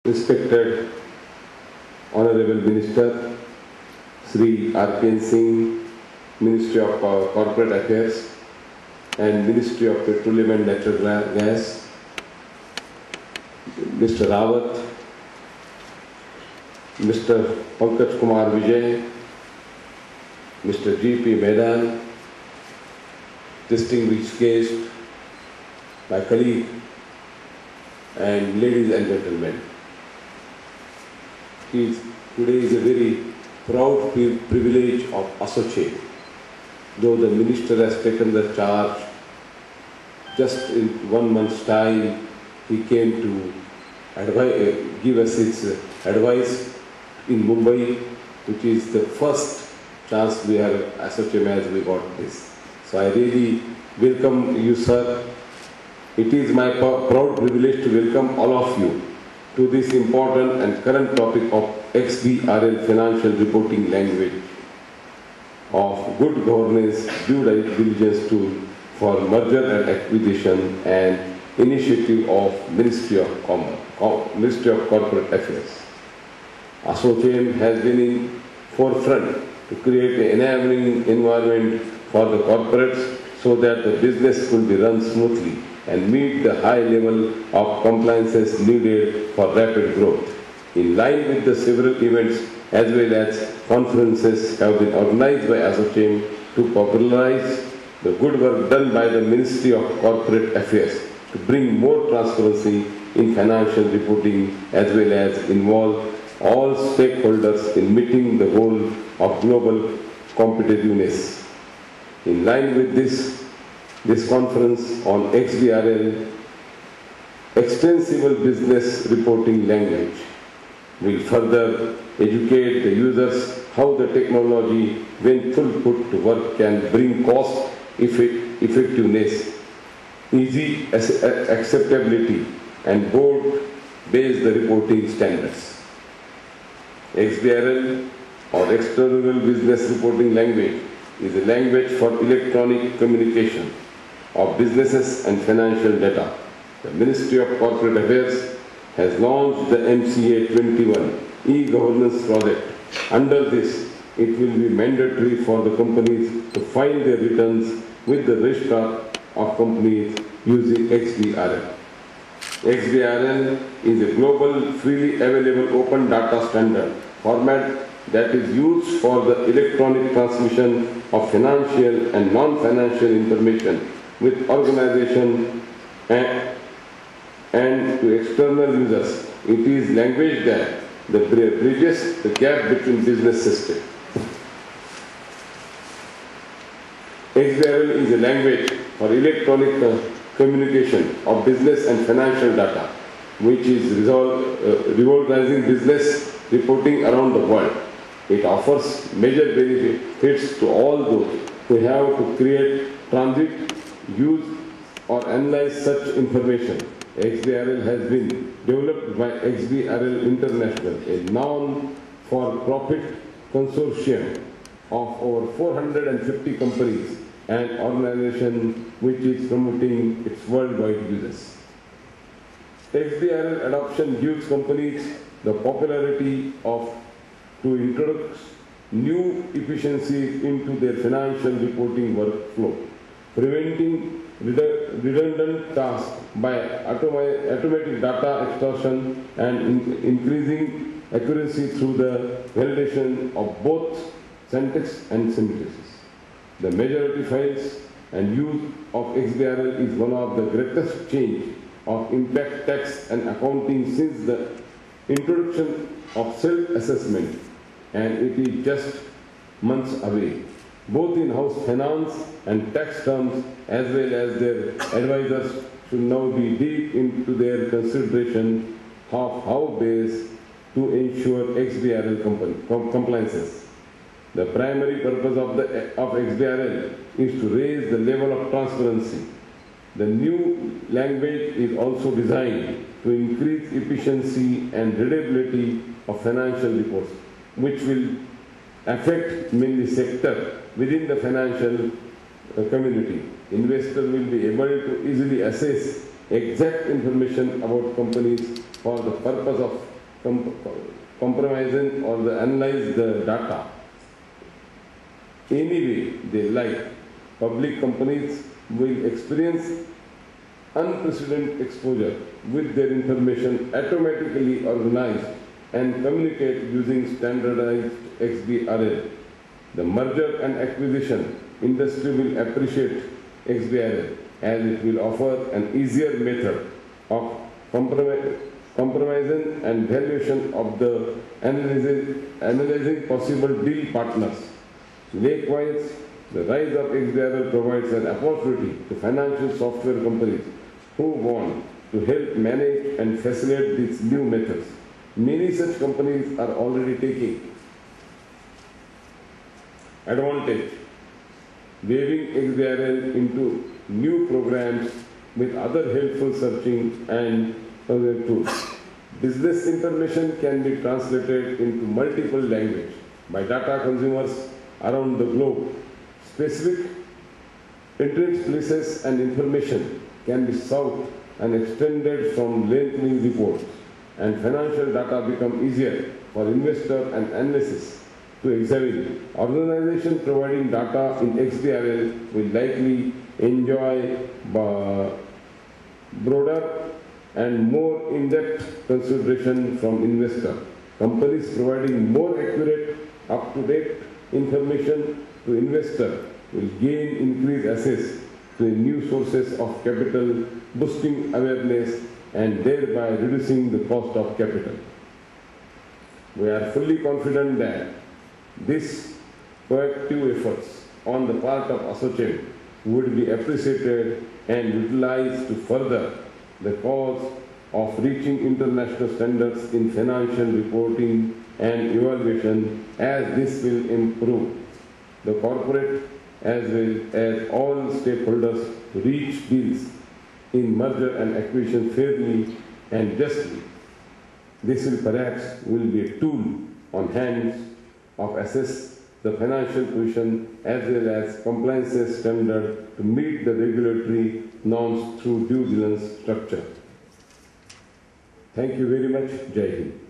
Respected Honorable Minister, Sri R.K. Singh, Ministry of Corporate Affairs and Ministry of Petroleum and Natural Gas, Mr. Rawat, Mr. Pankaj Kumar Vijay, Mr. G.P. Medan, distinguished guest, my colleague, and ladies and gentlemen. Today is a very proud privilege of ASSOCHAM. Though the minister has taken the charge, just in 1 month's time, he came to give us his advice in Mumbai, which is the first chance we have ASSOCHAM as we got this. So I really welcome you, sir. It is my proud privilege to welcome all of you to this important and current topic of XBRL financial reporting language of good governance, due diligence tool for merger and acquisition and initiative of Ministry of Corporate Affairs. ASSOCHAM has been in forefront to create an enabling environment for the corporates so that the business could be run smoothly and meet the high level of compliances needed for rapid growth. In line with the several events as well as conferences have been organized by ASSOCHAM to popularize the good work done by the Ministry of Corporate Affairs to bring more transparency in financial reporting as well as involve all stakeholders in meeting the goal of global competitiveness. In line with this conference on XBRL, extensible business reporting language, will further educate the users how the technology, when full put to work, can bring cost effectiveness, easy acceptability, and board-based reporting standards. XBRL, or External Business Reporting Language, is a language for electronic communication of businesses and financial data. The Ministry of Corporate Affairs has launched the MCA 21 e-governance project. Under this, it will be mandatory for the companies to file their returns with the registrar of companies using XBRL. XBRL is a global, freely available open data standard format that is used for the electronic transmission of financial and non-financial information with organization and to external users. It is language that bridges the gap between business systems. XBRL is a language for electronic communication of business and financial data, which is revolutionizing business reporting around the world. It offers major benefits to all those who have to create, transit, use, or analyze such information. XBRL has been developed by XBRL International, a non-for-profit consortium of over 450 companies and organizations which is promoting its worldwide users. XBRL adoption gives companies the popularity to introduce new efficiencies into their financial reporting workflow, preventing redundant tasks by automatic data extraction and increasing accuracy through the validation of both syntax and synthesis. The majority files and use of XBRL is one of the greatest change of impact tax and accounting since the introduction of self-assessment, and it is just months away. Both in-house finance and tax terms as well as their advisors should now be deep into their consideration of how best to ensure XBRL compliances. The primary purpose of XBRL is to raise the level of transparency. The new language is also designed to increase efficiency and readability of financial reports, which will affect mainly sector within the financial community. Investors will be able to easily assess exact information about companies for the purpose of compromising or analyze the data any way they like, public companies will experience unprecedented exposure with their information automatically organized and communicate using standardized XBRL. The merger and acquisition industry will appreciate XBRL as it will offer an easier method of compromising and valuation of the analyzing possible deal partners. Likewise, the rise of XBRL provides an opportunity to financial software companies who want to help manage and facilitate these new methods. Many such companies are already taking advantage, weaving XBRL into new programs with other helpful searching and other tools. Business information can be translated into multiple languages by data consumers around the globe. Specific interest places and information can be sought and extended from lengthy reports, and financial data become easier for investor and analysis to examine. Organizations providing data in XBRL will likely enjoy broader and more in-depth consideration from investors. Companies providing more accurate, up-to-date information to investors will gain increased access to new sources of capital, boosting awareness and thereby reducing the cost of capital. We are fully confident that these proactive efforts on the part of ASSOCHAM would be appreciated and utilized to further the cause of reaching international standards in financial reporting and evaluation, as this will improve the corporate as well as all stakeholders to reach deals in merger and acquisition fairly and justly. This will perhaps be a tool on hands of assess the financial position as well as compliance standard to meet the regulatory norms through due diligence structure. Thank you very much. Jai Hind.